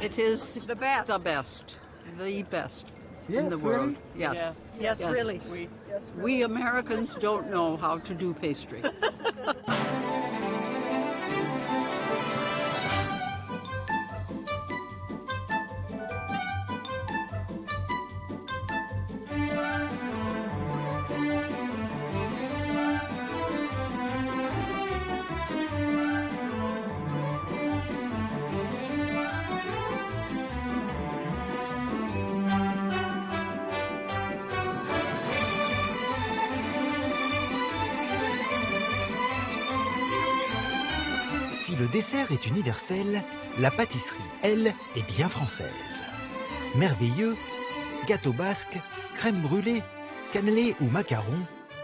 It is The best. the best. The best Yes, in the world. really? Yes. Yes, really. We Americans don't know how to do pastry. Si le dessert est universel, la pâtisserie, elle, est bien française. Merveilleux, gâteau basque, crème brûlée, cannelé ou macaron,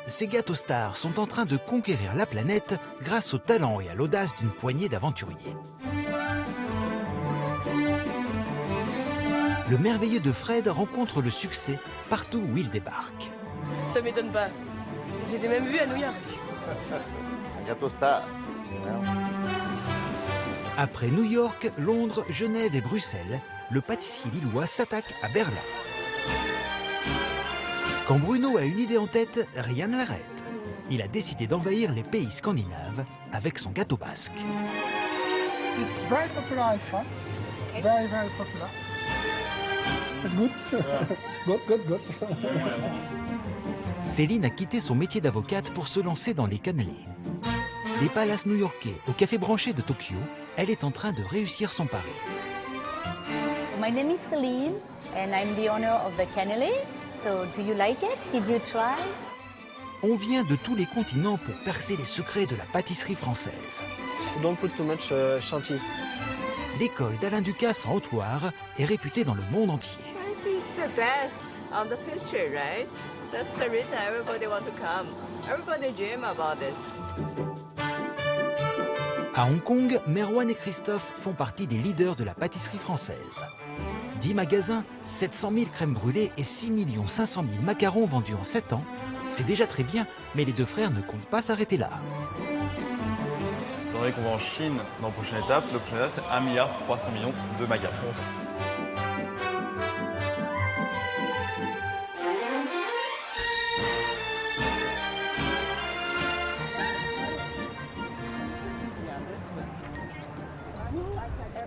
ces gâteaux stars sont en train de conquérir la planète grâce au talent et à l'audace d'une poignée d'aventuriers. Le merveilleux de Fred rencontre le succès partout où il débarque. Ça m'étonne pas. J'étais même vue à New York. Un gâteau star. Après New York, Londres, Genève et Bruxelles, le pâtissier lillois s'attaque à Berlin. Quand Bruno a une idée en tête, rien ne l'arrête. Il a décidé d'envahir les pays scandinaves avec son gâteau basque. It's very popular in France. Very, very popular. It's good. Good. Céline a quitté son métier d'avocate pour se lancer dans les cannelés. Des palaces new-yorkais au café branché de Tokyo, elle est en train de réussir son pari. My name is Celine and I'm the owner of the cannelé. So do you like it? Did you try? On vient de tous les continents pour percer les secrets de la pâtisserie française. Don't put too much chantilly. L'école d'Alain Ducasse en Haute-Loire est réputée dans le monde entier. This is the best on the pastry, right? That's the reason everybody want to come. Everybody dream about this. À Hong Kong, Merwan et Christophe font partie des leaders de la pâtisserie française. 10 magasins, 700 000 crèmes brûlées et 6 500 000 macarons vendus en 7 ans. C'est déjà très bien, mais les deux frères ne comptent pas s'arrêter là. Étant donné qu'on va en Chine dans la prochaine étape c'est 1,3 milliard de macarons.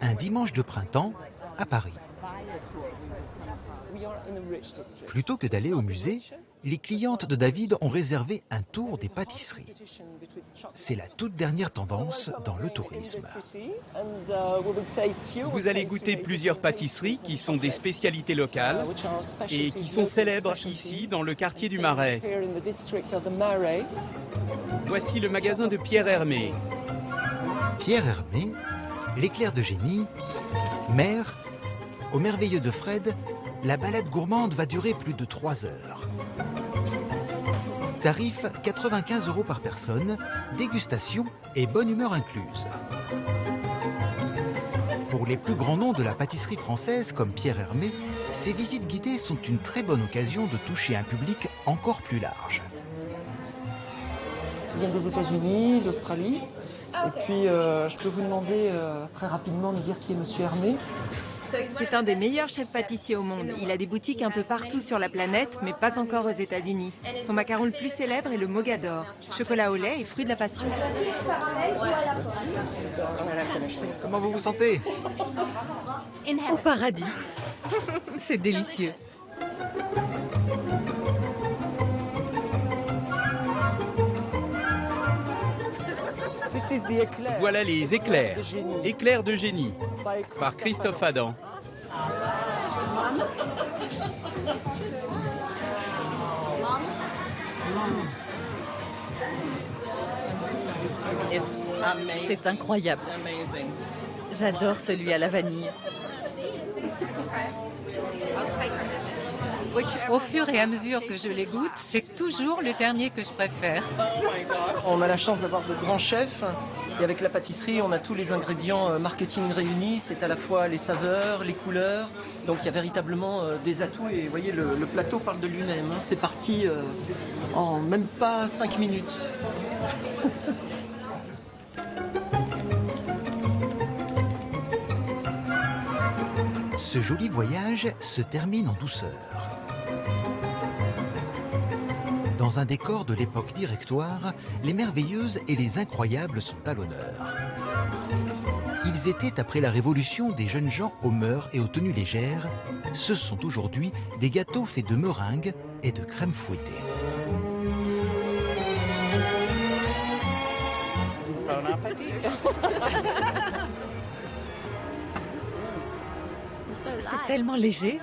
Un dimanche de printemps, à Paris. Plutôt que d'aller au musée, les clientes de David ont réservé un tour des pâtisseries. C'est la toute dernière tendance dans le tourisme. Vous allez goûter plusieurs pâtisseries qui sont des spécialités locales et qui sont célèbres ici dans le quartier du Marais. Voici le magasin de Pierre Hermé. Pierre Hermé, l'éclair de génie, Mère, au merveilleux de Fred, la balade gourmande va durer plus de 3 heures. Tarif 95 € par personne, dégustation et bonne humeur incluse. Pour les plus grands noms de la pâtisserie française comme Pierre Hermé, ces visites guidées sont une très bonne occasion de toucher un public encore plus large. Il vient des États-Unis, d'Australie. Et puis, je peux vous demander très rapidement de dire qui est Monsieur Hermé. C'est un des meilleurs chefs pâtissiers au monde. Il a des boutiques un peu partout sur la planète, mais pas encore aux États-Unis. Son macaron le plus célèbre est le mogador, chocolat au lait et fruit de la passion. Comment vous vous sentez? Au paradis. C'est délicieux. Voilà les éclairs. Éclairs de génie par Christophe Adam. C'est incroyable. J'adore celui à la vanille. Au fur et à mesure que je les goûte, c'est toujours le dernier que je préfère. On a la chance d'avoir de grands chefs. Et avec la pâtisserie, on a tous les ingrédients marketing réunis. C'est à la fois les saveurs, les couleurs. Donc il y a véritablement des atouts. Et vous voyez, le plateau parle de lui-même. C'est parti en même pas 5 minutes. Ce joli voyage se termine en douceur. Dans un décor de l'époque directoire, les merveilleuses et les incroyables sont à l'honneur. Ils étaient, après la Révolution, des jeunes gens aux mœurs et aux tenues légères. Ce sont aujourd'hui des gâteaux faits de meringues et de crème fouettée. C'est tellement léger.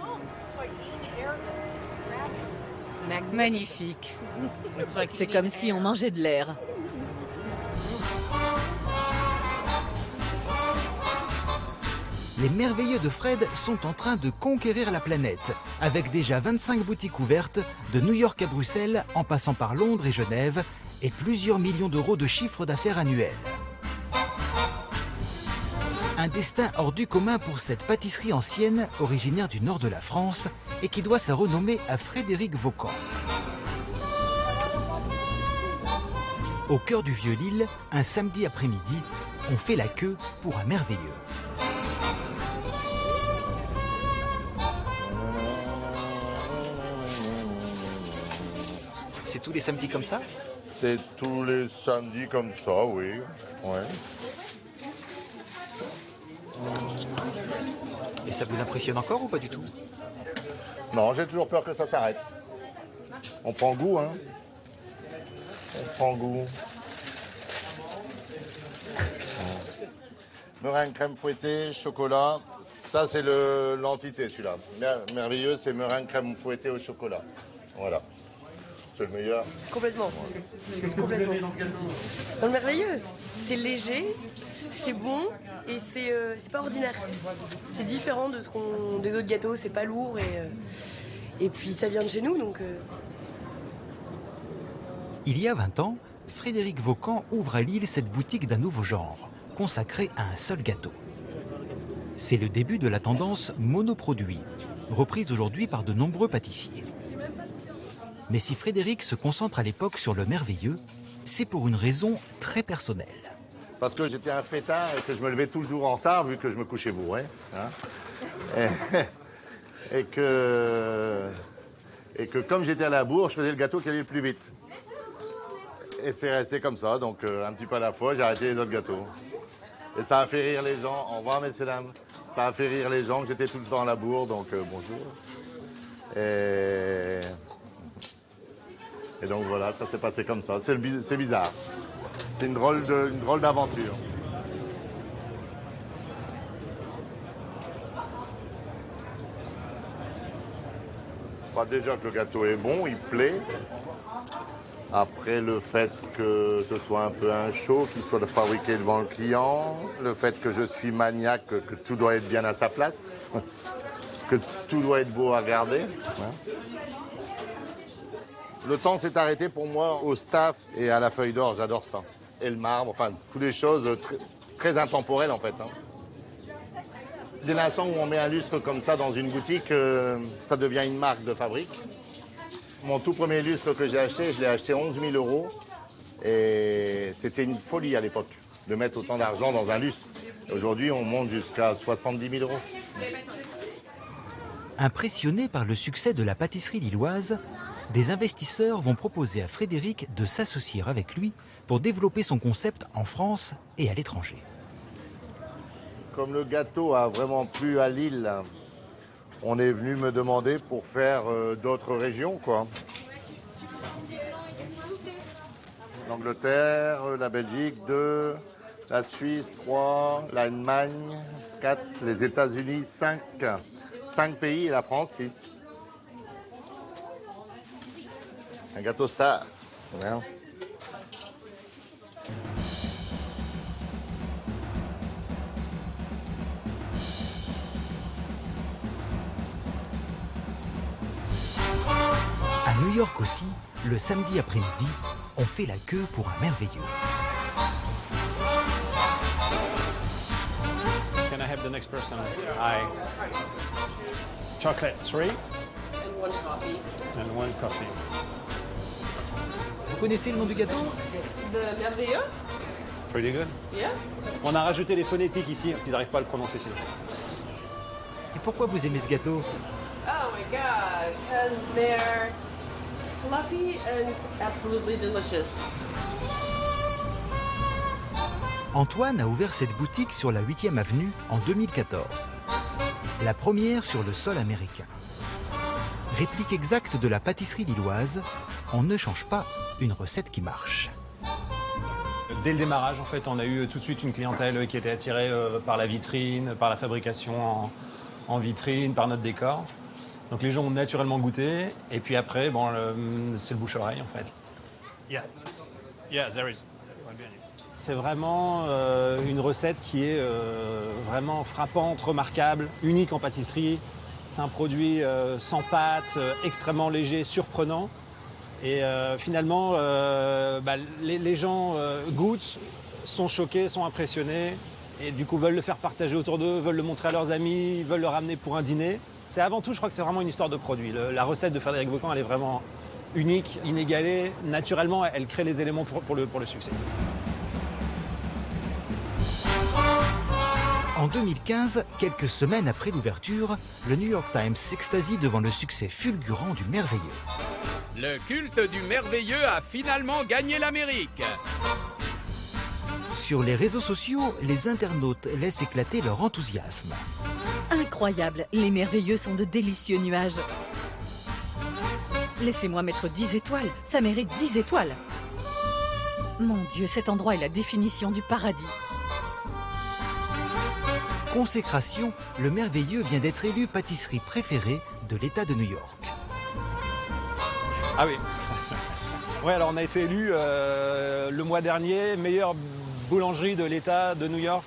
Magnifique. C'est comme si on mangeait de l'air. Les merveilleux de Fred sont en train de conquérir la planète, avec déjà 25 boutiques ouvertes, de New York à Bruxelles, en passant par Londres et Genève, et plusieurs millions d'euros de chiffre d'affaires annuel. Un destin hors du commun pour cette pâtisserie ancienne, originaire du nord de la France, et qui doit sa renommée à Frédéric Vaucan. Au cœur du Vieux-Lille, un samedi après-midi, on fait la queue pour un merveilleux. C'est tous les samedis comme ça? C'est tous les samedis comme ça, oui. Ouais. Et ça vous impressionne encore ou pas du tout? Non, j'ai toujours peur que ça s'arrête. On prend goût, hein. On prend goût. Meringue, crème fouettée, chocolat. Ça, c'est l'entité, celui-là. Merveilleux, c'est meringue, crème fouettée au chocolat. Voilà. C'est le meilleur. Complètement. Qu'est-ce que vous aimez dans ce gâteau? Dans le merveilleux, c'est léger, c'est bon et c'est pas ordinaire. C'est différent de des autres gâteaux, c'est pas lourd et puis ça vient de chez nous donc. Il y a 20 ans, Frédéric Vaucan ouvre à Lille cette boutique d'un nouveau genre, consacrée à un seul gâteau. C'est le début de la tendance monoproduit, reprise aujourd'hui par de nombreux pâtissiers. Mais si Frédéric se concentre à l'époque sur le merveilleux, c'est pour une raison très personnelle. Parce que j'étais un fêtard et que je me levais tout le jour en retard vu que je me couchais bourré. Hein. Et que comme j'étais à la bourre, je faisais le gâteau qui allait le plus vite. Et c'est resté comme ça, donc un petit peu à la fois, j'ai arrêté les autres gâteaux. Et ça a fait rire les gens. Au revoir, messieurs, dames. Ça a fait rire les gens que j'étais tout le temps à la bourre, donc bonjour. Et donc voilà, ça s'est passé comme ça. C'est bizarre. C'est une drôle d'aventure. Déjà que le gâteau est bon, il plaît. Après, le fait que ce soit un peu un show, qu'il soit fabriqué devant le client, le fait que je suis maniaque, que tout doit être bien à sa place, que tout doit être beau à regarder. Hein. Le temps s'est arrêté pour moi au staff et à la feuille d'or, j'adore ça. Et le marbre, enfin, toutes les choses très intemporelles en fait. Hein. Dès l'instant où on met un lustre comme ça dans une boutique, ça devient une marque de fabrique. Mon tout premier lustre que j'ai acheté, je l'ai acheté 11 000 €. Et c'était une folie à l'époque de mettre autant d'argent dans un lustre. Aujourd'hui, on monte jusqu'à 70 000 €. Impressionnés par le succès de la pâtisserie lilloise, des investisseurs vont proposer à Frédéric de s'associer avec lui pour développer son concept en France et à l'étranger. Comme le gâteau a vraiment plu à Lille, on est venu me demander pour faire d'autres régions, quoi. L'Angleterre, la Belgique, 2, la Suisse, 3, l'Allemagne, 4, les États-Unis, 5. 5 pays et la France, 6. Un gâteau star. Bien. À New York aussi, le samedi après-midi, on fait la queue pour un merveilleux. Can I have the next person? Hi. Chocolate 3. And one coffee. And one coffee. Vous connaissez le nom du gâteau? The merveilleux. Pretty good. Yeah. On a rajouté les phonétiques ici parce qu'ils n'arrivent pas à le prononcer sinon. Et pourquoi vous aimez ce gâteau? Oh my god, because they're fluffy and absolutely delicious. Antoine a ouvert cette boutique sur la 8e avenue en 2014. La première sur le sol américain. Réplique exacte de la pâtisserie lilloise, on ne change pas une recette qui marche. Dès le démarrage, en fait, on a eu tout de suite une clientèle qui était attirée par la vitrine, par la fabrication en vitrine, par notre décor. Donc les gens ont naturellement goûté, et puis après, bon, c'est le bouche-oreille, en fait. Yeah, there is. C'est vraiment une recette qui est vraiment frappante, remarquable, unique en pâtisserie. C'est un produit sans pâte, extrêmement léger, surprenant. Et finalement, les gens goûtent, sont choqués, sont impressionnés. Et du coup, veulent le faire partager autour d'eux, veulent le montrer à leurs amis, veulent le ramener pour un dîner. C'est avant tout, je crois que c'est vraiment une histoire de produit. La recette de Frédéric Vaucan, elle est vraiment unique, inégalée. Naturellement, elle crée les éléments pour le succès. En 2015, quelques semaines après l'ouverture, le New York Times s'extasie devant le succès fulgurant du merveilleux. Le culte du merveilleux a finalement gagné l'Amérique. Sur les réseaux sociaux, les internautes laissent éclater leur enthousiasme. Incroyable, les merveilleux sont de délicieux nuages. Laissez-moi mettre 10 étoiles, ça mérite 10 étoiles. Mon Dieu, cet endroit est la définition du paradis. Consécration, le merveilleux vient d'être élu pâtisserie préférée de l'État de New York. Ah oui. Ouais, alors on a été élu le mois dernier meilleure boulangerie de l'État de New York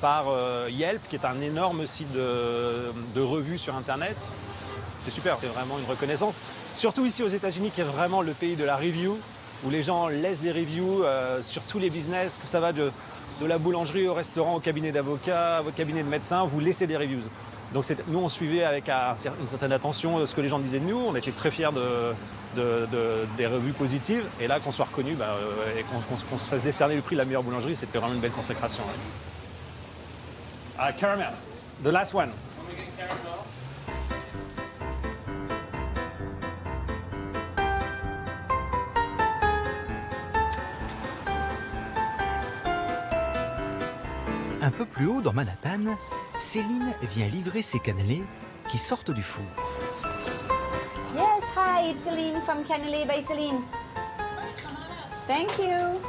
par Yelp, qui est un énorme site de revues sur Internet. C'est super, c'est vraiment une reconnaissance. Surtout ici aux États-Unis, qui est vraiment le pays de la review, où les gens laissent des reviews sur tous les business, que ça va de la boulangerie au restaurant, au cabinet d'avocat, au cabinet de médecin, vous laissez des reviews. Donc nous, on suivait avec une certaine attention ce que les gens disaient de nous. On était très fiers des revues positives. Et là, qu'on soit reconnu et qu'on se fasse décerner le prix de la meilleure boulangerie, c'était vraiment une belle consécration. Caramel, the last one. Un peu plus haut dans Manhattan, Céline vient livrer ses cannelés qui sortent du four. Yes, hi, it's Celine from Cannelé by Celine. Thank you.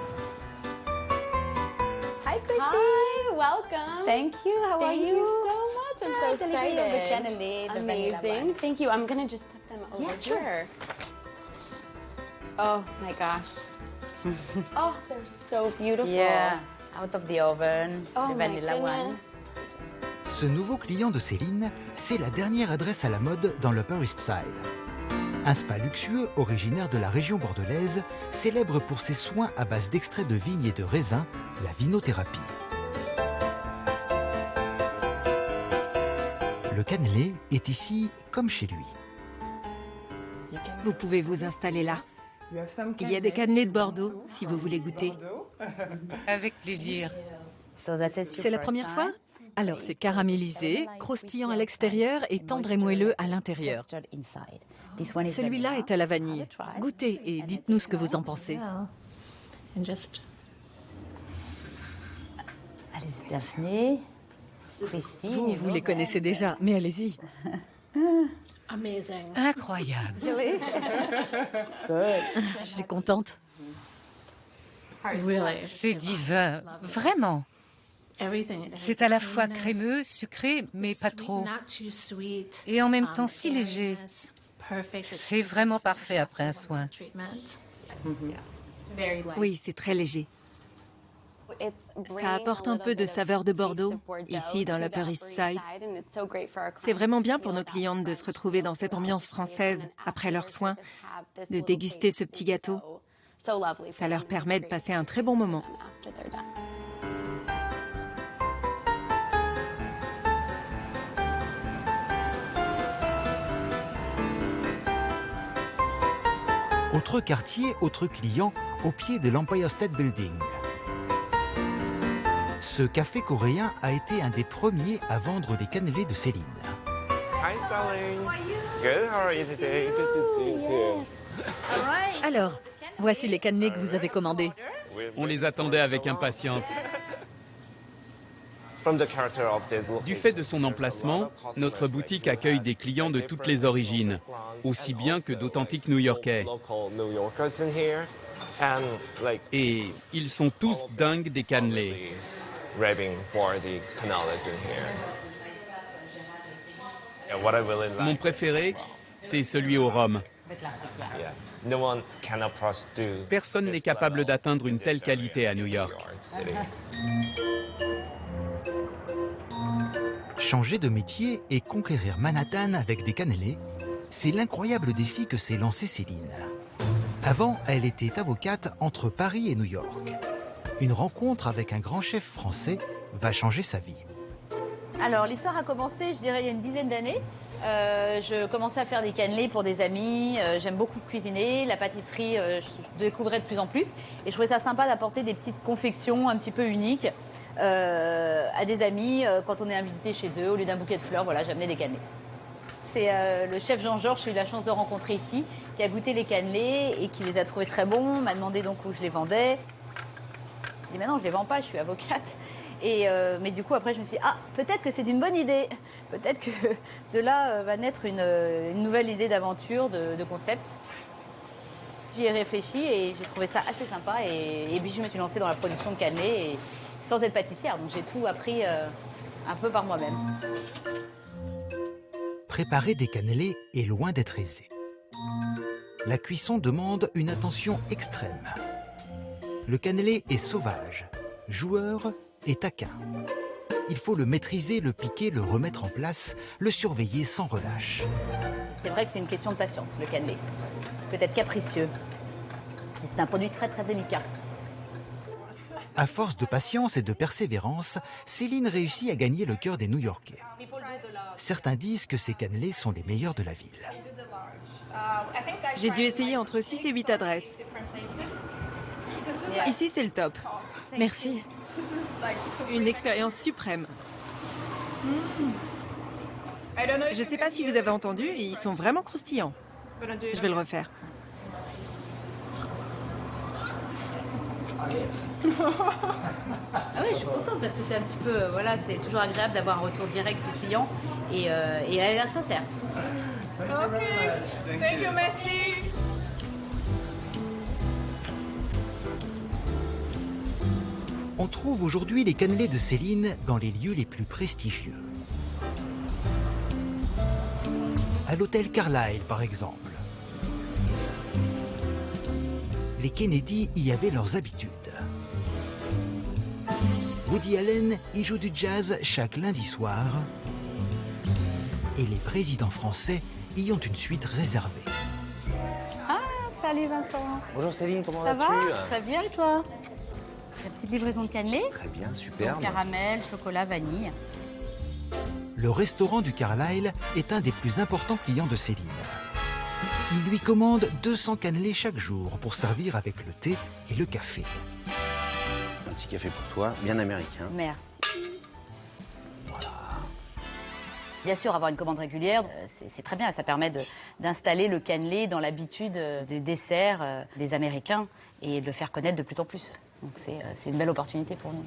Hi, Christy. Hi, welcome. Thank you. How are you? Thank you so much. I'm so Delivery excited. of the cannelé, the vanilla Amazing. one. Thank you. I'm gonna just put them over Yeah, sure. here. Oh my gosh. Oh, they're so beautiful. Yeah, out of the oven, Oh the my vanilla one. goodness. Ce nouveau client de Céline, c'est la dernière adresse à la mode dans l'Upper East Side. Un spa luxueux originaire de la région bordelaise, célèbre pour ses soins à base d'extraits de vigne et de raisin, la vinothérapie. Le cannelé est ici comme chez lui. Vous pouvez vous installer là. Il y a des cannelés de Bordeaux, si vous voulez goûter. Avec plaisir. C'est la première fois? Alors c'est caramélisé, croustillant à l'extérieur et tendre et moelleux à l'intérieur. Celui-là est à la vanille. Goûtez et dites-nous ce que vous en pensez. Allez, Daphné, Christine. Vous les connaissez déjà, mais allez-y. Incroyable. Je suis contente. C'est divin, vraiment. C'est à la fois crémeux, sucré, mais pas trop. Et en même temps si léger. C'est vraiment parfait après un soin. Oui, c'est très léger. Ça apporte un peu de saveur de Bordeaux, ici dans l'Upper East Side. C'est vraiment bien pour nos clientes de se retrouver dans cette ambiance française après leurs soins, de déguster ce petit gâteau. Ça leur permet de passer un très bon moment. Autre quartier, autre client, au pied de l'Empire State Building. Ce café coréen a été un des premiers à vendre les cannelés de Céline. Hi, Starling. Good, how are you today? Good to see you too. Alors, voici les cannelés que vous avez commandés. On les attendait avec impatience. Du fait de son emplacement, notre boutique accueille des clients de toutes les origines, aussi bien que d'authentiques New-Yorkais. Et ils sont tous dingues des cannelés. Mon préféré, c'est celui au rhum. Personne n'est capable d'atteindre une telle qualité à New York. Changer de métier et conquérir Manhattan avec des cannelés, c'est l'incroyable défi que s'est lancé Céline. Avant, elle était avocate entre Paris et New York. Une rencontre avec un grand chef français va changer sa vie. Alors, l'histoire a commencé, je dirais, il y a une dizaine d'années. Je commençais à faire des cannelés pour des amis. J'aime beaucoup cuisiner. La pâtisserie, je découvrais de plus en plus. Et je trouvais ça sympa d'apporter des petites confections un petit peu uniques à des amis. Quand on est invité chez eux, au lieu d'un bouquet de fleurs, voilà, j'amenais des cannelés. C'est le chef Jean-Georges, j'ai eu la chance de rencontrer ici, qui a goûté les cannelés et qui les a trouvés très bons. M'a demandé donc où je les vendais. Je dis, mais non, je les vends pas, je suis avocate. Mais du coup, après, je me suis dit, ah, peut-être que c'est une bonne idée. Peut-être que de là va naître une nouvelle idée d'aventure, de concept. J'y ai réfléchi et j'ai trouvé ça assez sympa. Et puis, je me suis lancée dans la production de cannelés et, sans être pâtissière. Donc, j'ai tout appris un peu par moi-même. Préparer des cannelés est loin d'être aisé. La cuisson demande une attention extrême. Le cannelé est sauvage, joueur et taquin. Il faut le maîtriser, le piquer, le remettre en place, le surveiller sans relâche. C'est vrai que c'est une question de patience, le cannelé. Peut-être capricieux. Et c'est un produit très très délicat. À force de patience et de persévérance, Céline réussit à gagner le cœur des New-Yorkais. Certains disent que ces cannelés sont les meilleurs de la ville. J'ai dû essayer entre 6 et 8 adresses. Ici, c'est le top. Merci. Une expérience suprême. Je ne sais pas si vous avez entendu, ils sont vraiment croustillants. Je vais le refaire. Ah oui, je suis contente parce que c'est un petit peu, voilà, c'est toujours agréable d'avoir un retour direct du client et elle a l'air sincère. Ok, thank you, merci. On trouve aujourd'hui les cannelés de Céline dans les lieux les plus prestigieux. À l'hôtel Carlyle, par exemple. Les Kennedy y avaient leurs habitudes. Woody Allen y joue du jazz chaque lundi soir. Et les présidents français y ont une suite réservée. Ah, salut Vincent. Bonjour Céline, comment Ça vas-tu? va? Très bien, et toi? La petite livraison de cannelés. Très bien, superbe. Caramel, chocolat, vanille. Le restaurant du Carlyle est un des plus importants clients de Céline. Il lui commande 200 cannelés chaque jour pour servir avec le thé et le café. Un petit café pour toi, bien américain. Merci. Voilà. Bien sûr, avoir une commande régulière, c'est très bien. Ça permet d'installer le cannelé dans l'habitude des desserts des Américains et de le faire connaître de plus en plus. Donc c'est une belle opportunité pour nous.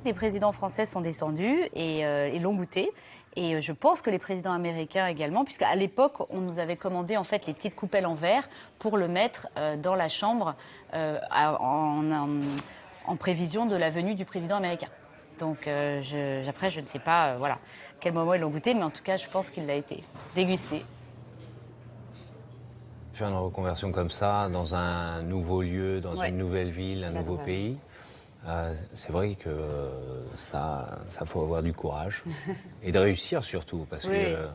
Les présidents français sont descendus et l'ont goûté. Et je pense que les présidents américains également, puisqu'à l'époque, on nous avait commandé en fait les petites coupelles en verre pour le mettre dans la chambre en prévision de la venue du président américain. Donc après, je ne sais pas voilà, quel moment ils l'ont goûté, mais en tout cas, je pense qu'il a été dégusté. Faire une reconversion comme ça, dans un nouveau lieu, dans une nouvelle ville, un nouveau pays, c'est vrai que ça faut avoir du courage et de réussir surtout, parce que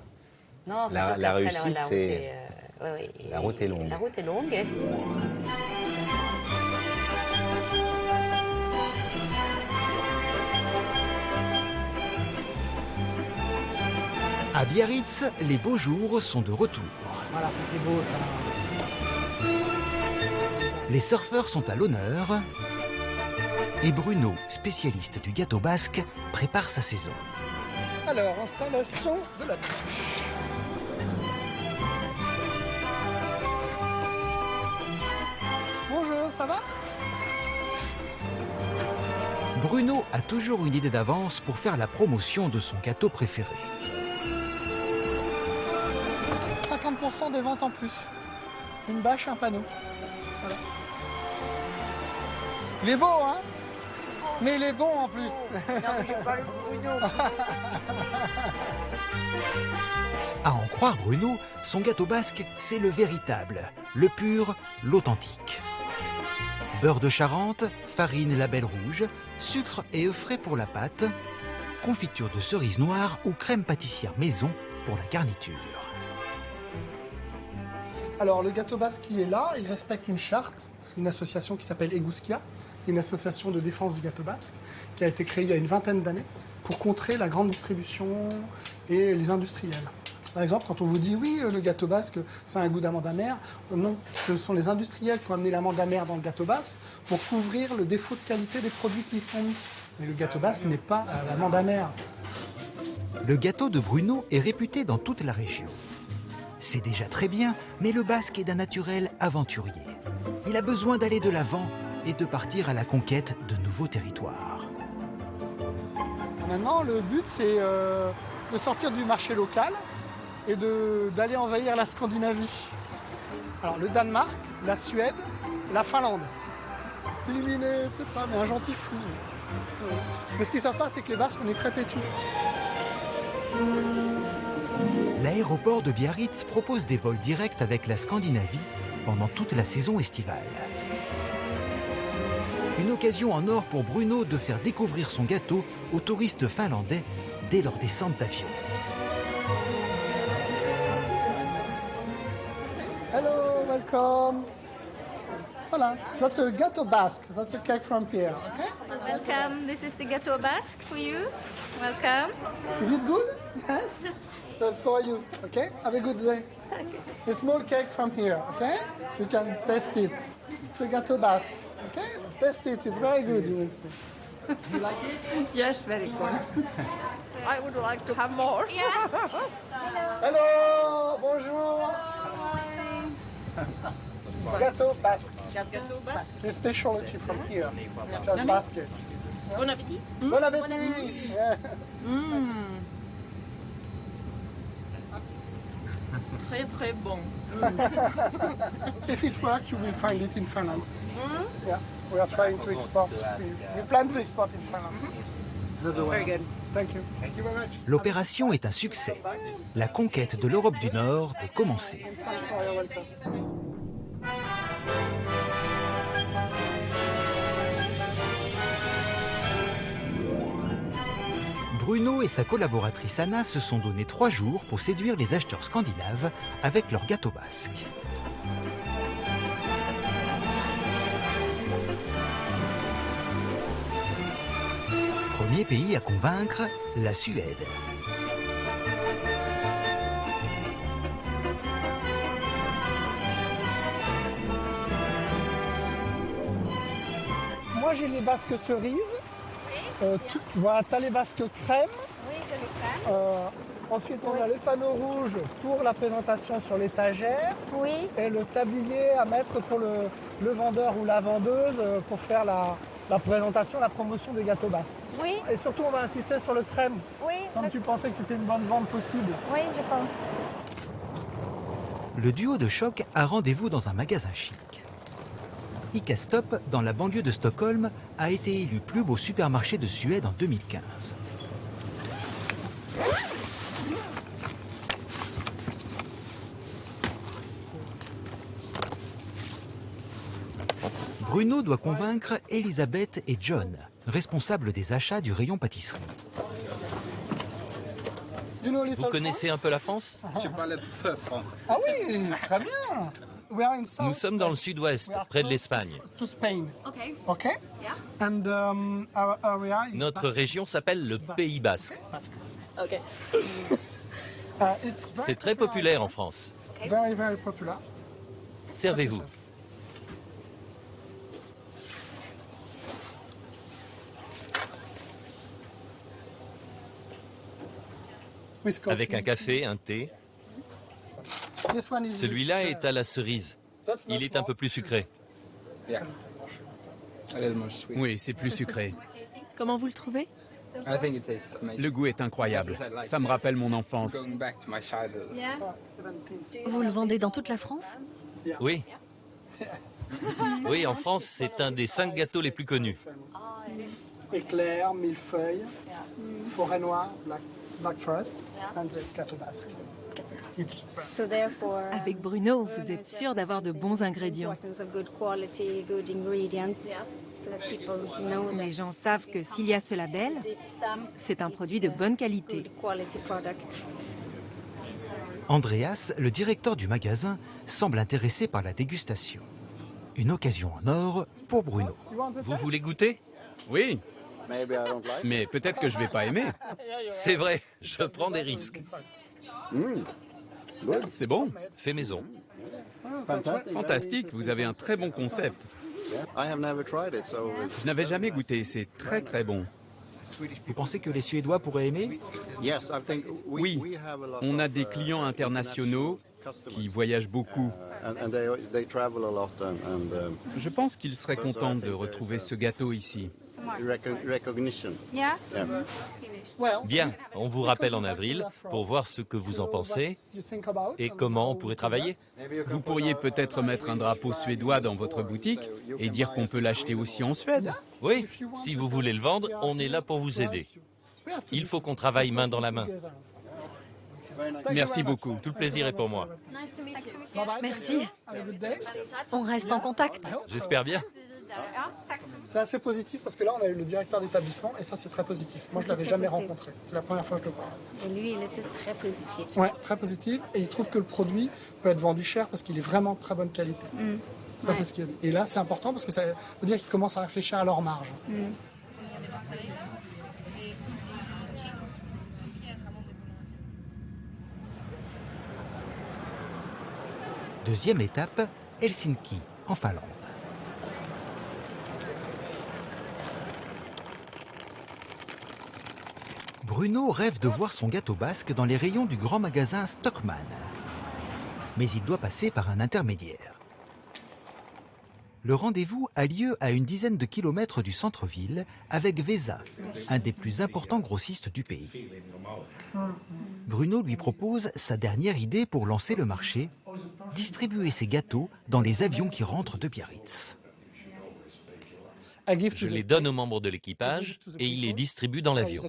non, la réussite, c'est... La route est longue. La route est longue. À Biarritz, les beaux jours sont de retour. Voilà, ça c'est beau, ça. Les surfeurs sont à l'honneur. Et Bruno, spécialiste du gâteau basque, prépare sa saison. Alors, installation de la bûche. Bonjour, ça va? Bruno a toujours une idée d'avance pour faire la promotion de son gâteau préféré. 50% de ventes en plus. Une bâche, un panneau. Voilà. Il est beau, hein? Mais il est bon en plus. Non, mais j'ai pas le Bruno. À en croire Bruno, son gâteau basque, c'est le véritable, le pur, l'authentique. Beurre de Charente, farine Label Rouge, sucre et œufs frais pour la pâte, confiture de cerise noire ou crème pâtissière maison pour la garniture. Alors, le gâteau basque qui est là, il respecte une charte, une association qui s'appelle Eguzkia, une association de défense du gâteau basque, qui a été créée il y a une vingtaine d'années pour contrer la grande distribution et les industriels. Par exemple, quand on vous dit « oui, le gâteau basque, ça a un goût d'amande amère », non, ce sont les industriels qui ont amené l'amande amère dans le gâteau basque pour couvrir le défaut de qualité des produits qui y sont mis. Mais le gâteau basque n'est pas l'amande amère. Le gâteau de Bruno est réputé dans toute la région. C'est déjà très bien, mais le basque est d'un naturel aventurier. Il a besoin d'aller de l'avant et de partir à la conquête de nouveaux territoires. Maintenant, le but, c'est de sortir du marché local et d'aller envahir la Scandinavie. Alors, le Danemark, la Suède, la Finlande. Éliminé, peut-être pas, mais un gentil fou. Mais ce qu'ils ne savent pas, c'est que les Basques, on est très têtus. L'aéroport de Biarritz propose des vols directs avec la Scandinavie pendant toute la saison estivale. Une occasion en or pour Bruno de faire découvrir son gâteau aux touristes finlandais dès leur descente d'avion. Hello, welcome. Voilà, that's a gâteau basque. That's a cake from here. Okay? Welcome. This is the gâteau basque for you. Welcome. Is it good? Yes. That's for you. Okay. Have a good day. Okay. A small cake from here. Okay. You can taste it. It's a gâteau basque. Okay. Taste it. It's very good. You will see. You like it? Yes, very good. I would like to have more. Yeah. Hello. Bonjour. Gâteau basque. Gâteau basque. The specialty from here. Just basket. Bon appétit. Bon appétit. Yeah. Très très bon. If it works, you will find it in Finland. Yeah, we are trying to export. We plan to export in Finland. That's very good. Thank you. Thank you very much. L'opération est un succès. La conquête de l'Europe du Nord peut commencer. Bruno et sa collaboratrice Anna se sont donné 3 jours pour séduire les acheteurs scandinaves avec leur gâteau basque. Premier pays à convaincre, la Suède. Moi j'ai les basques cerises. Voilà, tu as les basques crème. Oui, je les crème. Ensuite, on a le panneau rouge pour la présentation sur l'étagère. Oui. Et le tablier à mettre pour le vendeur ou la vendeuse pour faire la présentation, la promotion des gâteaux basques. Oui. Et surtout, on va insister sur le crème. Oui. Comme tu pensais que c'était une bonne vente possible. Oui, je pense. Le duo de choc a rendez-vous dans un magasin chic. Ica Stop, dans la banlieue de Stockholm, a été élu plus beau supermarché de Suède en 2015. Bruno doit convaincre Elisabeth et John, responsables des achats du rayon pâtisserie. Vous connaissez un peu la France? Je parle un peu français. Ah oui, très bien. Nous sommes dans le sud-ouest, près de l'Espagne. Notre région s'appelle le Pays Basque. C'est très populaire en France. Servez-vous. avec un café, un thé. Celui-là est à la cerise. Il est un peu plus sucré. Oui, c'est plus sucré. Comment vous le trouvez? Le goût est incroyable. Ça me rappelle mon enfance. Vous le vendez dans toute la France? Oui. Oui, en France, c'est un des 5 gâteaux les plus connus. Éclair, millefeuille, forêt noire, black forest, and the gâteau basque. Avec Bruno, vous êtes sûr d'avoir de bons ingrédients. Les gens savent que s'il y a ce label, c'est un produit de bonne qualité. Andreas, le directeur du magasin, semble intéressé par la dégustation. Une occasion en or pour Bruno. Vous voulez goûter? Oui. Mais peut-être que je vais pas aimer. C'est vrai, je prends des risques. C'est bon? Fait maison. Fantastique, vous avez un très bon concept. Je n'avais jamais goûté, c'est très très bon. Vous pensez que les Suédois pourraient aimer? Oui, on a des clients internationaux qui voyagent beaucoup. Je pense qu'ils seraient contents de retrouver ce gâteau ici. Bien, on vous rappelle en avril pour voir ce que vous en pensez et comment on pourrait travailler. Vous pourriez peut-être mettre un drapeau suédois dans votre boutique et dire qu'on peut l'acheter aussi en Suède. Oui, si vous voulez le vendre, on est là pour vous aider. Il faut qu'on travaille main dans la main. Merci beaucoup. Tout le plaisir est pour moi. Merci. On reste en contact. J'espère bien. C'est assez positif parce que là on a eu le directeur d'établissement et ça c'est très positif. Moi je l'avais jamais rencontré, c'est la première fois que je le vois. Et lui il était très positif. Ouais, très positif et il trouve que le produit peut être vendu cher parce qu'il est vraiment de très bonne qualité. Ça c'est ce qu'il a dit. Et là c'est important parce que ça veut dire qu'ils commencent à réfléchir à leur marge. Deuxième étape, Helsinki, en Finlande. Bruno rêve de voir son gâteau basque dans les rayons du grand magasin Stockmann. Mais il doit passer par un intermédiaire. Le rendez-vous a lieu à une dizaine de kilomètres du centre-ville avec Vesa, un des plus importants grossistes du pays. Bruno lui propose sa dernière idée pour lancer le marché, distribuer ses gâteaux dans les avions qui rentrent de Biarritz. Je les donne aux membres de l'équipage et ils les distribuent dans l'avion.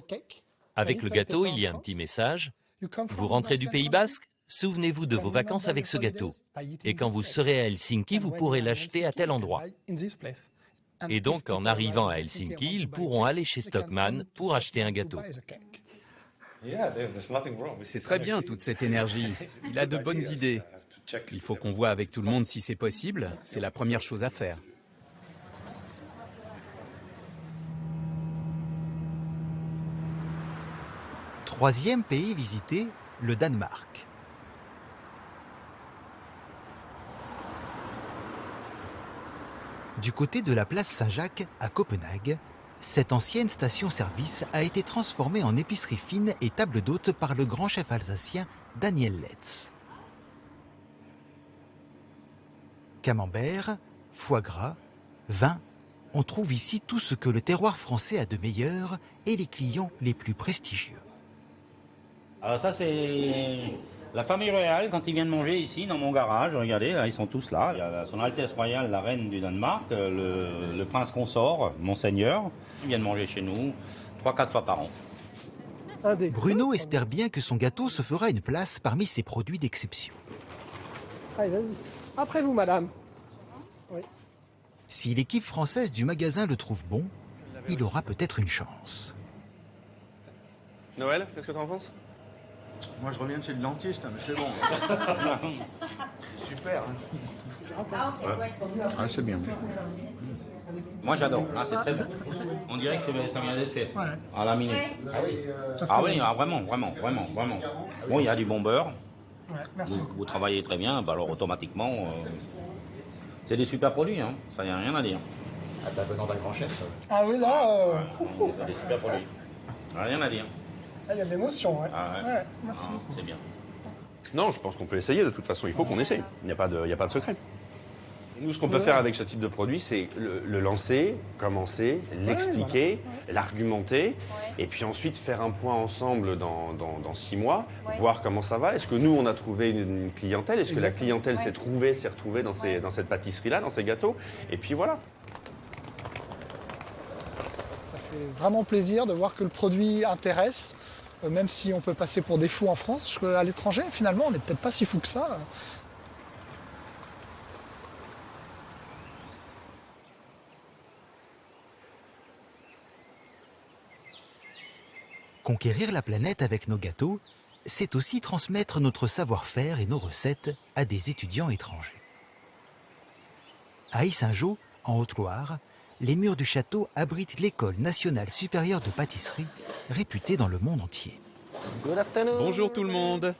Avec le gâteau, il y a un petit message. Vous rentrez du Pays Basque, souvenez-vous de vos vacances avec ce gâteau. Et quand vous serez à Helsinki, vous pourrez l'acheter à tel endroit. Et donc, en arrivant à Helsinki, ils pourront aller chez Stockmann pour acheter un gâteau. C'est très bien, toute cette énergie. Il a de bonnes idées. Il faut qu'on voit avec tout le monde si c'est possible. C'est la première chose à faire. Troisième pays visité, le Danemark. Du côté de la place Saint-Jacques, à Copenhague, cette ancienne station-service a été transformée en épicerie fine et table d'hôte par le grand chef alsacien Daniel Letz. Camembert, foie gras, vin, on trouve ici tout ce que le terroir français a de meilleur et les clients les plus prestigieux. Alors ça c'est la famille royale quand ils viennent manger ici dans mon garage, regardez là ils sont tous là. Il y a son Altesse royale la reine du Danemark, le prince consort, monseigneur. Ils viennent manger chez nous 3-4 fois par an. Bruno espère bien que son gâteau se fera une place parmi ses produits d'exception. Allez vas-y, après vous madame. Oui. Si l'équipe française du magasin le trouve bon, il aura peut-être une chance. Noël, qu'est-ce que t'en penses? Moi, je reviens de chez le dentiste, mais c'est bon. Super. Ah, c'est bien. Moi, j'adore. Ah, c'est très bien. On dirait que ça vient d'être fait. À la minute. Ah oui, vraiment. Bon, il y a du bon beurre. Vous travaillez très bien, bah alors automatiquement, c'est des super produits, hein. Ça, il n'y a rien à dire. Ah, venant d'un grand chef. Ah oui, là... C'est des super produits. Rien à dire. Ah, il y a de l'émotion, ouais. Ah ouais. Ouais, merci beaucoup. C'est bien. Non, je pense qu'on peut essayer de toute façon. Il faut qu'on essaye. Il n'y a pas de secret. Nous, ce qu'on peut faire avec ce type de produit, c'est le lancer, commencer, l'expliquer, l'argumenter, et puis ensuite faire un point ensemble dans 6 mois, voir comment ça va. Est-ce que nous, on a trouvé une clientèle? Est-ce que la clientèle s'est retrouvée dans cette pâtisserie-là, dans ces gâteaux? Et puis voilà. Ça fait vraiment plaisir de voir que le produit intéresse, même si on peut passer pour des fous en France. À l'étranger, finalement, on n'est peut-être pas si fous que ça. Conquérir la planète avec nos gâteaux, c'est aussi transmettre notre savoir-faire et nos recettes à des étudiants étrangers. À Yssingeaux, en Haute-Loire, les murs du château abritent l'École nationale supérieure de pâtisserie, réputée dans le monde entier. Bonjour tout le monde.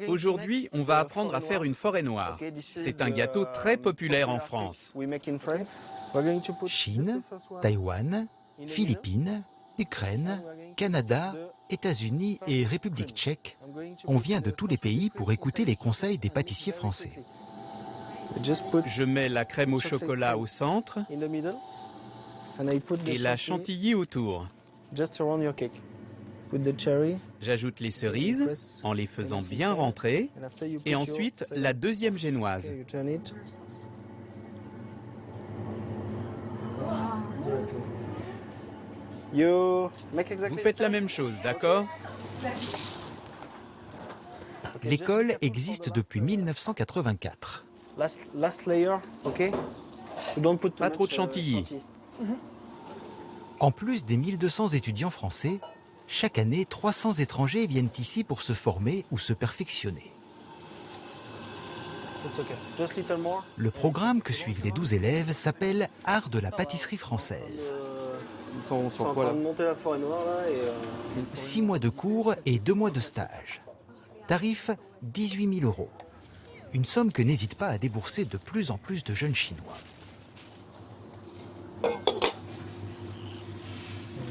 Aujourd'hui, on va apprendre à faire une forêt noire. C'est un gâteau très populaire en France. Chine, Taïwan, Philippines, Ukraine, Canada, États-Unis et République tchèque. On vient de tous les pays pour écouter les conseils des pâtissiers français. Je mets la crème au chocolat au centre et la chantilly autour. J'ajoute les cerises en les faisant bien rentrer et ensuite la deuxième génoise. Vous faites la même chose, d'accord? L'école existe depuis 1984. Pas trop de chantilly. En plus des 1200 étudiants français, chaque année, 300 étrangers viennent ici pour se former ou se perfectionner. Le programme que suivent les 12 élèves s'appelle Art de la pâtisserie française. Ils sont en train de monter la forêt noire là et 6 mois de cours et 2 mois de stage. Tarif 18 000 €. Une somme que n'hésitent pas à débourser de plus en plus de jeunes Chinois.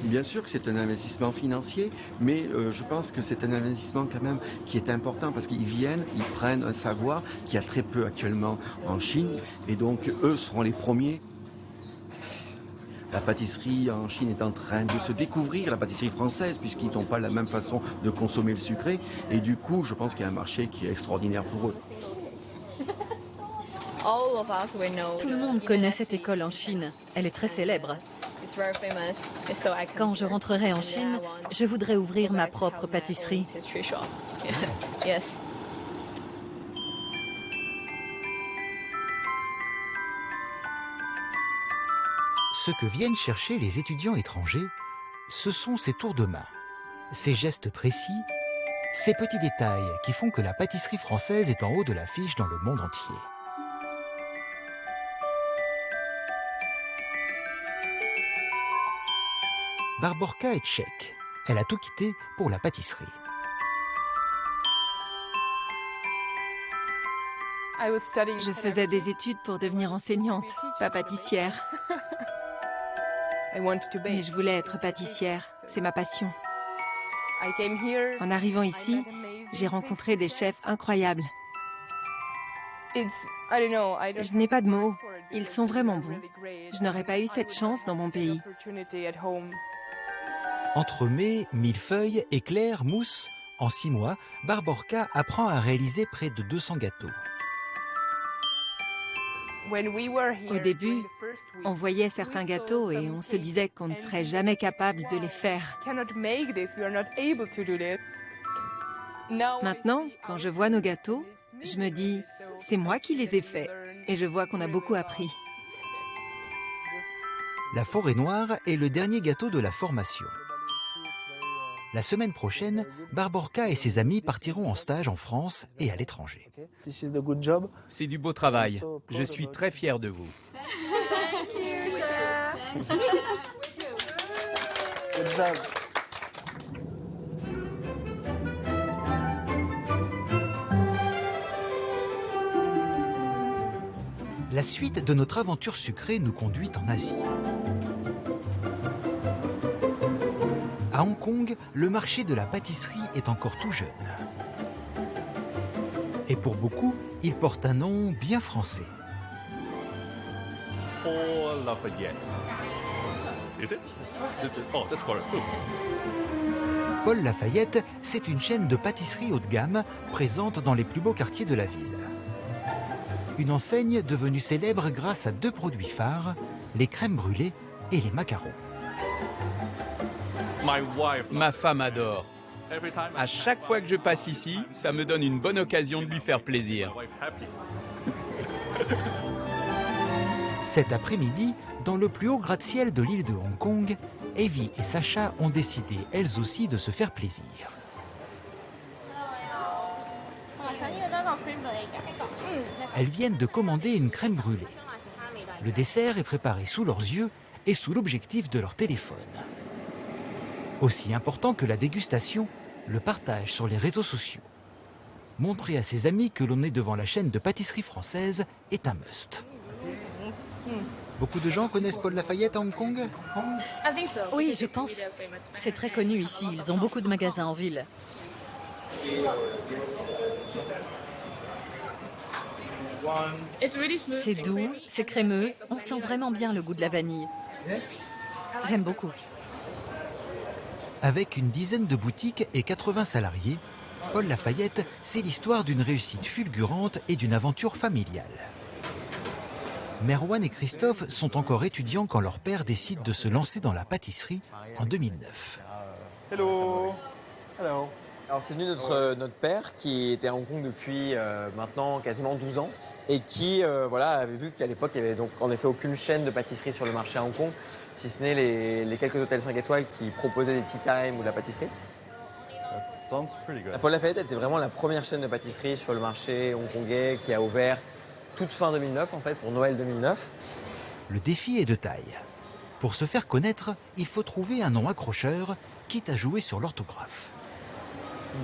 Bien sûr que c'est un investissement financier, mais je pense que c'est un investissement quand même qui est important parce qu'ils viennent, ils prennent un savoir qu'il y a très peu actuellement en Chine et donc eux seront les premiers. La pâtisserie en Chine est en train de se découvrir, la pâtisserie française, puisqu'ils n'ont pas la même façon de consommer le sucré et du coup je pense qu'il y a un marché qui est extraordinaire pour eux. Tout le monde connaît cette école en Chine. Elle est très célèbre. Quand je rentrerai en Chine, je voudrais ouvrir ma propre pâtisserie. Ce que viennent chercher les étudiants étrangers, ce sont ces tours de main, ces gestes précis, ces petits détails qui font que la pâtisserie française est en haut de l'affiche dans le monde entier. Barborka est tchèque. Elle a tout quitté pour la pâtisserie. Je faisais des études pour devenir enseignante, pas pâtissière. Mais je voulais être pâtissière, c'est ma passion. En arrivant ici, j'ai rencontré des chefs incroyables. Je n'ai pas de mots, ils sont vraiment bons. Je n'aurais pas eu cette chance dans mon pays. Entre mets, millefeuilles, éclairs, mousse, en 6 mois, Barborka apprend à réaliser près de 200 gâteaux. Au début, on voyait certains gâteaux et on se disait qu'on ne serait jamais capable de les faire. Maintenant, quand je vois nos gâteaux, je me dis, c'est moi qui les ai faits. Et je vois qu'on a beaucoup appris. La forêt noire est le dernier gâteau de la formation. La semaine prochaine, Barborka et ses amis partiront en stage en France et à l'étranger. C'est du beau travail. Je suis très fier de vous. La suite de notre aventure sucrée nous conduit en Asie. À Hong Kong, le marché de la pâtisserie est encore tout jeune. Et pour beaucoup, il porte un nom bien français. Paul Lafayette. Is it? Oh, that's correct. Paul Lafayette, c'est une chaîne de pâtisserie haut de gamme présente dans les plus beaux quartiers de la ville. Une enseigne devenue célèbre grâce à 2 produits phares, les crèmes brûlées et les macarons. Ma femme adore. À chaque fois que je passe ici, ça me donne une bonne occasion de lui faire plaisir. Cet après-midi, dans le plus haut gratte-ciel de l'île de Hong Kong, Evie et Sacha ont décidé, elles aussi, de se faire plaisir. Elles viennent de commander une crème brûlée. Le dessert est préparé sous leurs yeux et sous l'objectif de leur téléphone. Aussi important que la dégustation, le partage sur les réseaux sociaux. Montrer à ses amis que l'on est devant la chaîne de pâtisserie française est un must. Beaucoup de gens connaissent Paul Lafayette à Hong Kong? Oui, je pense. C'est très connu ici. Ils ont beaucoup de magasins en ville. C'est doux, c'est crémeux. On sent vraiment bien le goût de la vanille. J'aime beaucoup. Avec une dizaine de boutiques et 80 salariés, Paul Lafayette, c'est l'histoire d'une réussite fulgurante et d'une aventure familiale. Merwan et Christophe sont encore étudiants quand leur père décide de se lancer dans la pâtisserie en 2009. Hello. Hello. Alors c'est venu notre père qui était à Hong Kong depuis maintenant quasiment 12 ans et qui voilà, avait vu qu'à l'époque il n'y avait donc en effet aucune chaîne de pâtisserie sur le marché à Hong Kong, si ce n'est les quelques hôtels 5 étoiles qui proposaient des tea time ou de la pâtisserie. La Paul Lafayette était vraiment la première chaîne de pâtisserie sur le marché hongkongais qui a ouvert toute fin 2009 en fait, pour Noël 2009. Le défi est de taille. Pour se faire connaître, il faut trouver un nom accrocheur, quitte à jouer sur l'orthographe.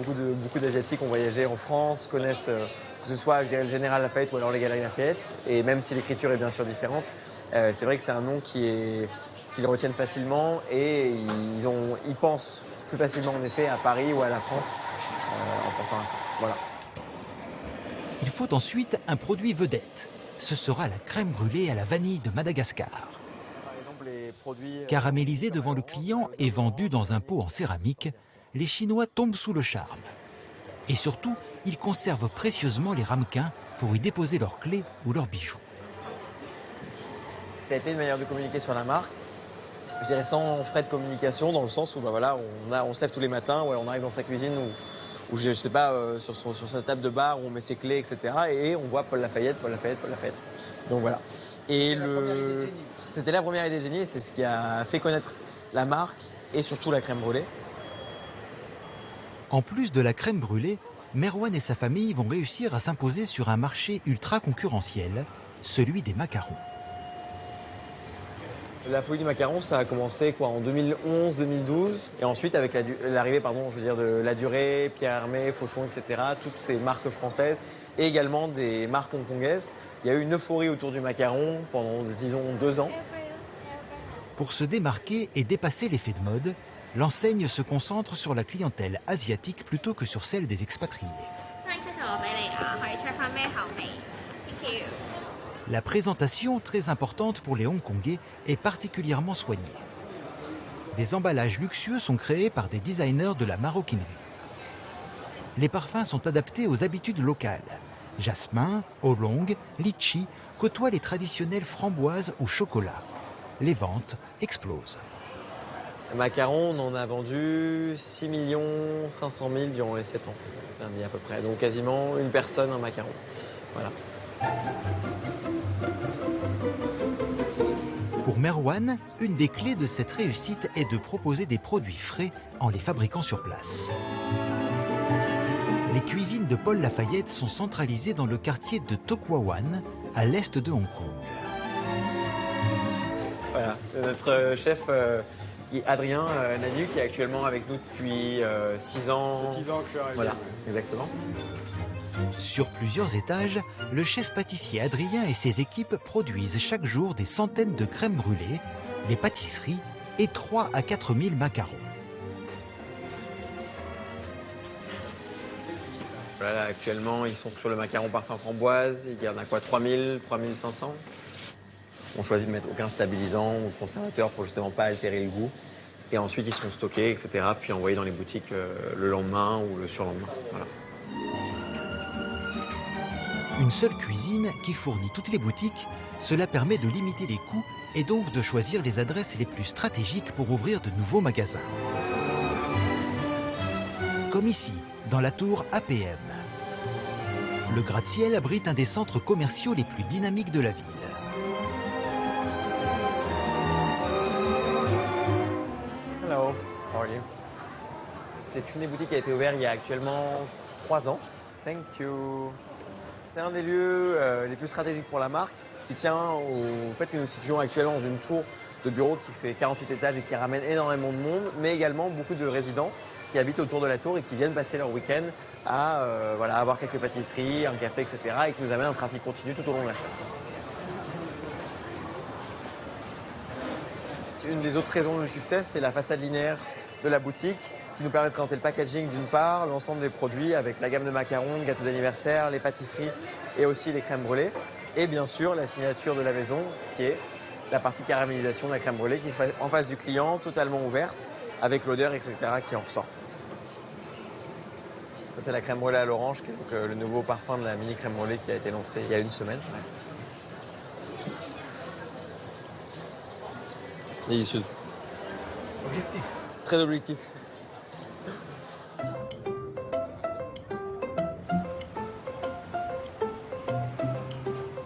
Beaucoup d'Asiatiques ont voyagé en France, connaissent que ce soit je dirais, le Général Lafayette ou alors les Galeries Lafayette. Et même si l'écriture est bien sûr différente, c'est vrai que c'est un nom qu'ils retiennent facilement et ils pensent plus facilement en effet à Paris ou à la France en pensant à ça. Voilà. Il faut ensuite un produit vedette. Ce sera la crème brûlée à la vanille de Madagascar. Caramélisée devant le client et vendue dans un pot en céramique, les Chinois tombent sous le charme. Et surtout, ils conservent précieusement les ramequins pour y déposer leurs clés ou leurs bijoux. Ça a été une manière de communiquer sur la marque, je dirais sans frais de communication, dans le sens où bah voilà, on se lève tous les matins, ouais, on arrive dans sa cuisine ou je sais pas, sur sa table de bar où on met ses clés, etc. Et on voit Paul Lafayette, Paul Lafayette, Paul Lafayette. Donc voilà. Et c'était la première idée génie, c'est ce qui a fait connaître la marque et surtout la crème brûlée. En plus de la crème brûlée, Merwan et sa famille vont réussir à s'imposer sur un marché ultra concurrentiel, celui des macarons. La folie du macaron, ça a commencé quoi, en 2011-2012. Et ensuite, avec l'arrivée de La Durée, Pierre Hermé, Fauchon, etc., toutes ces marques françaises et également des marques hongkongaises, il y a eu une euphorie autour du macaron pendant, disons, 2 ans. Pour se démarquer et dépasser l'effet de mode, l'enseigne se concentre sur la clientèle asiatique plutôt que sur celle des expatriés. La présentation, très importante pour les Hongkongais, est particulièrement soignée. Des emballages luxueux sont créés par des designers de la maroquinerie. Les parfums sont adaptés aux habitudes locales. Jasmin, oolong, litchi côtoient les traditionnelles framboises ou chocolat. Les ventes explosent. Le macaron, on en a vendu 6 500 000 durant les 7 ans, à peu près. Donc quasiment une personne, un macaron. Voilà. Pour Merwan, une des clés de cette réussite est de proposer des produits frais en les fabriquant sur place. Les cuisines de Paul Lafayette sont centralisées dans le quartier de To Kwa Wan, à l'est de Hong Kong. Voilà, notre chef qui est Adrien Nanu, qui est actuellement avec nous depuis 6 ans. 6 ans que je suis arrivé. Voilà, exactement. Sur plusieurs étages, le chef pâtissier Adrien et ses équipes produisent chaque jour des centaines de crèmes brûlées, des pâtisseries et 3 à 4 000 macarons. Là, actuellement, ils sont sur le macaron parfum framboise. Il y en a quoi, 3000, 3500. On choisit de mettre aucun stabilisant ou conservateur pour justement pas altérer le goût. Et ensuite, ils seront stockés, etc. Puis envoyés dans les boutiques le lendemain ou le surlendemain. Voilà. Une seule cuisine qui fournit toutes les boutiques, cela permet de limiter les coûts et donc de choisir les adresses les plus stratégiques pour ouvrir de nouveaux magasins. Comme ici, dans la tour APM. Le gratte-ciel abrite un des centres commerciaux les plus dynamiques de la ville. Hello, how are you? C'est une des boutiques qui a été ouverte il y a actuellement 3 ans. Thank you. C'est un des lieux les plus stratégiques pour la marque, qui tient au fait que nous nous situons actuellement dans une tour de bureaux qui fait 48 étages et qui ramène énormément de monde, mais également beaucoup de résidents qui habitent autour de la tour et qui viennent passer leur week-end à avoir quelques pâtisseries, un café, etc. et qui nous amène un trafic continu tout au long de la semaine. Une des autres raisons du succès, c'est la façade linéaire de la boutique qui nous permet de présenter le packaging d'une part, l'ensemble des produits avec la gamme de macarons, de gâteaux d'anniversaire, les pâtisseries et aussi les crèmes brûlées. Et bien sûr, la signature de la maison qui est la partie caramélisation de la crème brûlée qui se fait en face du client, totalement ouverte, avec l'odeur, etc. qui en ressort. Ça, c'est la crème brûlée à l'orange, qui est donc, le nouveau parfum de la mini crème brûlée qui a été lancé il y a une semaine. Délicieuse. Objectif. Très objectif.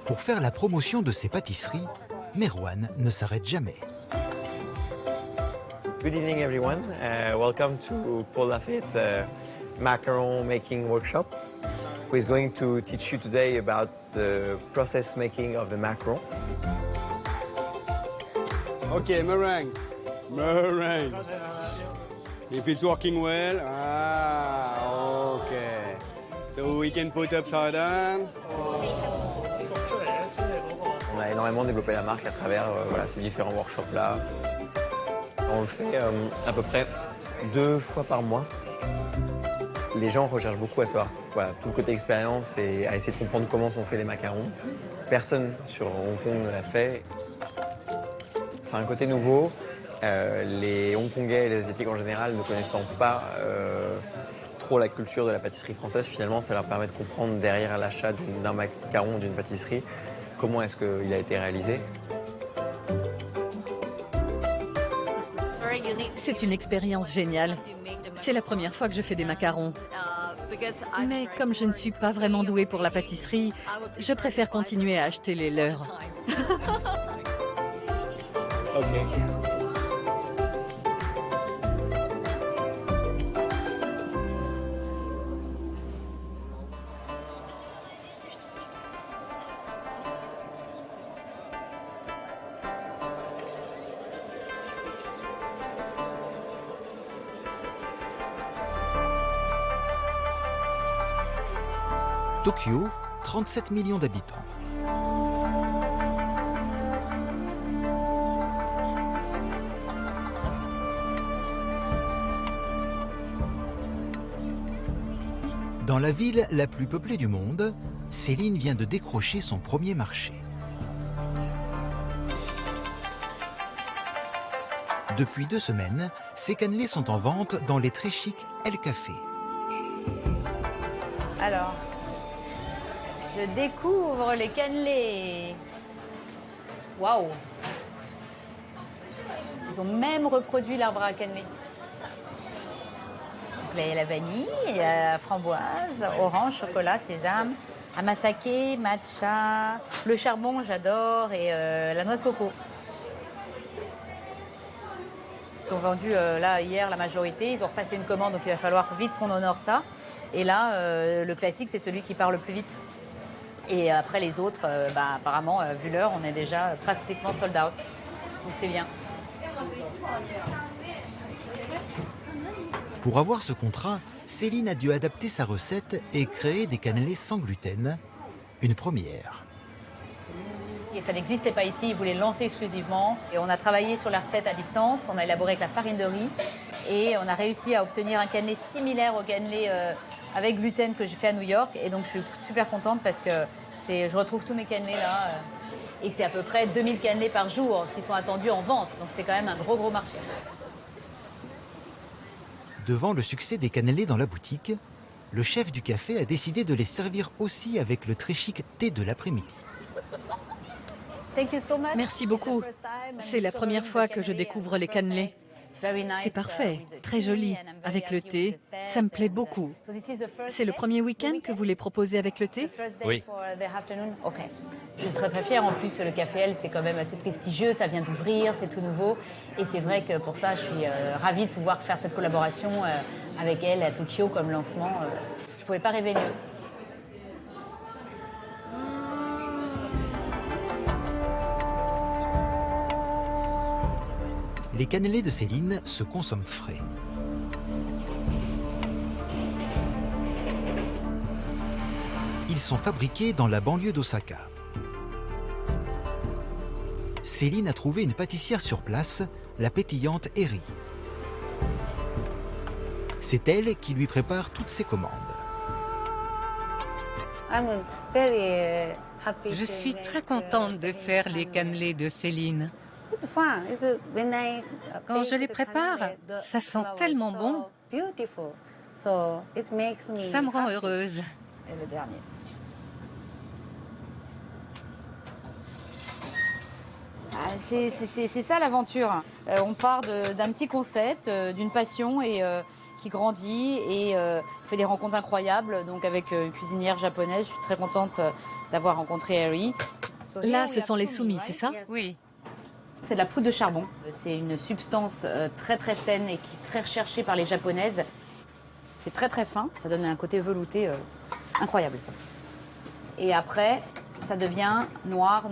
Pour faire la promotion de ses pâtisseries, Merwan ne s'arrête jamais. Good evening everyone. Welcome to Paul Lafayette macaron making workshop. Who is going to teach you today about the process making of the macaron. Okay, meringue. Meringue. If it's working well, okay. So we can put upside down. On a énormément développé la marque à travers ces différents workshops-là. On le fait à peu près 2 fois par mois. Les gens recherchent beaucoup à savoir tout le côté expérience et à essayer de comprendre comment sont faits les macarons. Personne sur Hong Kong ne l'a fait. C'est un côté nouveau. Les Hongkongais et les Asiatiques en général ne connaissant pas trop la culture de la pâtisserie française, finalement, ça leur permet de comprendre derrière l'achat d'un macaron, d'une pâtisserie, comment est-ce qu'il a été réalisé. C'est une expérience géniale. C'est la première fois que je fais des macarons. Mais comme je ne suis pas vraiment douée pour la pâtisserie, je préfère continuer à acheter les leurs. Tokyo, 37 millions d'habitants. Dans la ville la plus peuplée du monde, Céline vient de décrocher son premier marché. Depuis 2 semaines, ces cannelés sont en vente dans les très chics El Café. Alors, je découvre les cannelés. Waouh! Ils ont même reproduit l'arbre à cannelé. Donc là, il y a la vanille, il y a la framboise, orange, chocolat, sésame, amasake, matcha, le charbon, j'adore, et la noix de coco. Ils ont vendu là hier la majorité, ils ont repassé une commande, donc il va falloir vite qu'on honore ça. Et là, le classique, c'est celui qui part le plus vite. Et après les autres, apparemment, vu l'heure, on est déjà pratiquement sold out. Donc c'est bien. Pour avoir ce contrat, Céline a dû adapter sa recette et créer des cannelés sans gluten, une première. Et ça n'existait pas ici, ils voulaient le lancer exclusivement. Et on a travaillé sur la recette à distance, on a élaboré avec la farine de riz. Et on a réussi à obtenir un cannelé similaire au cannelé avec gluten que j'ai fait à New York. Et donc, je suis super contente parce que je retrouve tous mes cannelés là. Et c'est à peu près 2000 cannelés par jour qui sont attendus en vente. Donc, c'est quand même un gros marché. Devant le succès des cannelés dans la boutique, le chef du café a décidé de les servir aussi avec le très chic thé de l'après-midi. Merci beaucoup. C'est la première fois que je découvre les cannelés. C'est parfait, très joli. Avec le thé, ça me plaît beaucoup. C'est le premier week-end que vous les proposez avec le thé? Oui. Je suis très fière. En plus, le Café Elle, c'est quand même assez prestigieux. Ça vient d'ouvrir, c'est tout nouveau. Et c'est vrai que pour ça, je suis ravie de pouvoir faire cette collaboration avec elle à Tokyo comme lancement. Je ne pouvais pas rêver mieux. Les cannelés de Céline se consomment frais. Ils sont fabriqués dans la banlieue d'Osaka. Céline a trouvé une pâtissière sur place, la pétillante Eri. C'est elle qui lui prépare toutes ses commandes. Je suis très contente de faire les cannelés de Céline. Quand je les prépare, ça sent tellement bon. Ça me rend heureuse. Et le dernier. C'est ça l'aventure. On part d'un petit concept, d'une passion et qui grandit et fait des rencontres incroyables. Donc avec une cuisinière japonaise, je suis très contente d'avoir rencontré Eri. Là, ce sont les soumis, c'est ça? Oui. C'est de la poudre de charbon. C'est une substance très saine et qui est très recherchée par les japonaises. C'est très fin, ça donne un côté velouté incroyable. Et après, ça devient noir.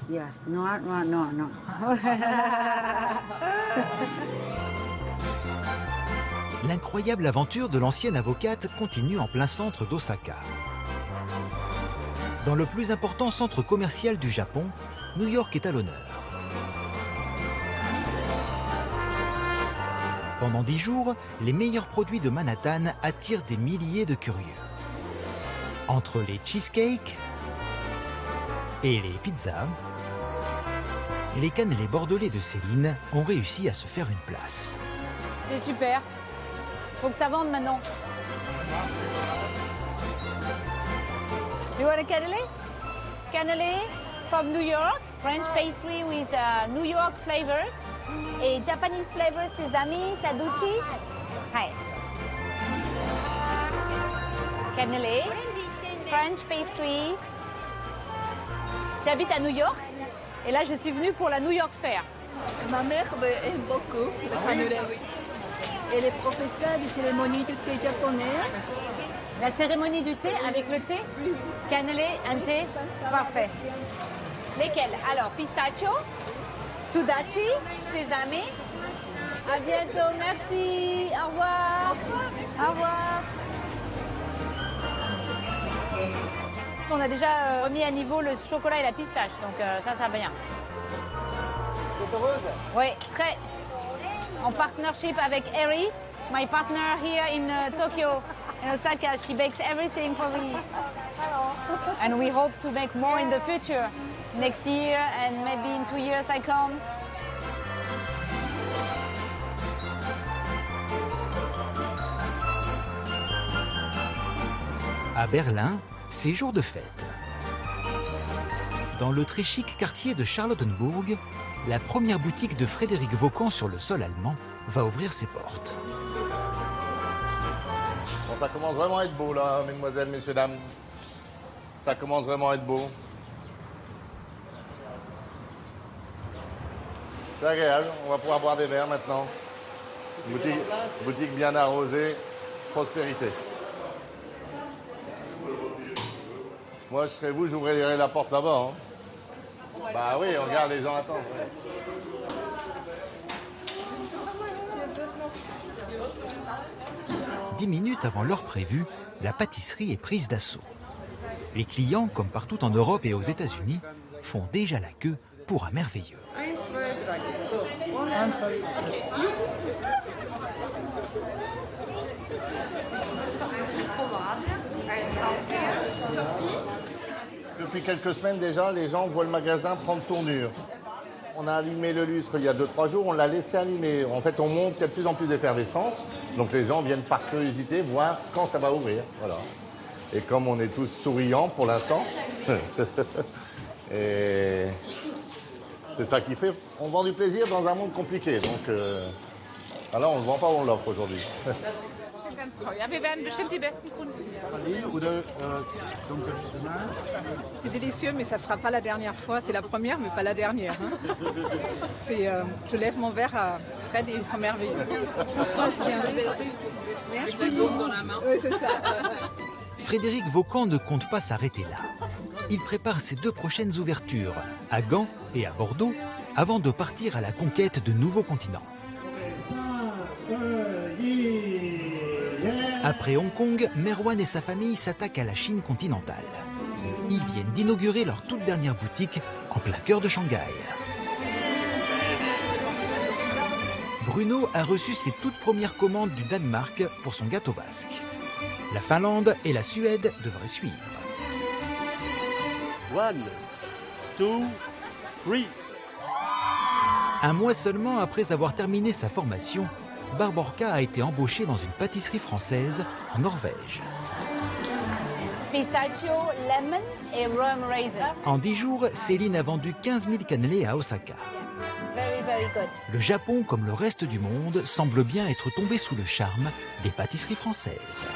Yes, noir. L'incroyable aventure de l'ancienne avocate continue en plein centre d'Osaka. Dans le plus important centre commercial du Japon, New York est à l'honneur. Pendant 10 jours, les meilleurs produits de Manhattan attirent des milliers de curieux. Entre les cheesecakes et les pizzas, les cannelés bordelais de Céline ont réussi à se faire une place. C'est super. Faut que ça vende maintenant. You want a cannelé? Cannelé from New York, French pastry with New York flavors. Et Japanese flavors, sesame, saduchi. Hi. Cannelé, French pastry. J'habite à New York et là je suis venue pour la New York Fair. Ma mère aime beaucoup le cannelé. Elle est professeure de cérémonie du thé japonais. La cérémonie du thé avec le thé? Cannelé, un thé? Parfait. Lesquels? Alors, pistachio, sudachi, sésame. À bientôt, merci. Au revoir. Au revoir. On a déjà remis à niveau le chocolat et la pistache, donc ça va bien. Vous êtes heureuse? Oui, très. En partnership avec Eri, my partner here in Tokyo, in Osaka. She bakes everything for me. And we hope to make more in the future, next year and maybe in 2 years I come. À Berlin, c'est jour de fête. Dans le très chic quartier de Charlottenburg, la première boutique de Frédéric Vaucan sur le sol allemand va ouvrir ses portes. Bon, ça commence vraiment à être beau là, mesdemoiselles, messieurs, dames. Ça commence vraiment à être beau. C'est agréable, on va pouvoir boire des verres maintenant. Boutique bien arrosée, prospérité. Moi, je serais vous, j'ouvrirai la porte là-bas. Hein. Bah oui, on regarde les gens attendre. Ouais. « 10 minutes avant l'heure prévue, la pâtisserie est prise d'assaut. Les clients, comme partout en Europe et aux États-Unis, font déjà la queue pour un merveilleux. 1, 2, 3, go. Depuis quelques semaines déjà, les gens voient le magasin prendre tournure. On a allumé le lustre il y a 2-3 jours, on l'a laissé allumer. En fait, on montre qu'il y a de plus en plus d'effervescence. Donc les gens viennent par curiosité voir quand ça va ouvrir. Voilà. Et comme on est tous souriants pour l'instant, et c'est ça qui fait. On vend du plaisir dans un monde compliqué. Donc alors on ne le vend pas, on l'offre aujourd'hui. C'est délicieux, mais ça ne sera pas la dernière fois. C'est la première, mais pas la dernière. Hein. Je lève mon verre à Fred et ils sont merveilleux. François, c'est bien. Merci. Oui, c'est ça. Frédéric Vaucan ne compte pas s'arrêter là. Il prépare ses 2 prochaines ouvertures, à Gand et à Bordeaux, avant de partir à la conquête de nouveaux continents. Après Hong Kong, Merwan et sa famille s'attaquent à la Chine continentale. Ils viennent d'inaugurer leur toute dernière boutique en plein cœur de Shanghai. Bruno a reçu ses toutes premières commandes du Danemark pour son gâteau basque. La Finlande et la Suède devraient suivre. 1, 2, 3. Un mois seulement après avoir terminé sa formation, Barborka a été embauchée dans une pâtisserie française en Norvège. Pistachio, lemon et rum raisin. En 10 jours, Céline a vendu 15 000 cannelés à Osaka. Very, very good. Le Japon, comme le reste du monde, semble bien être tombé sous le charme des pâtisseries françaises.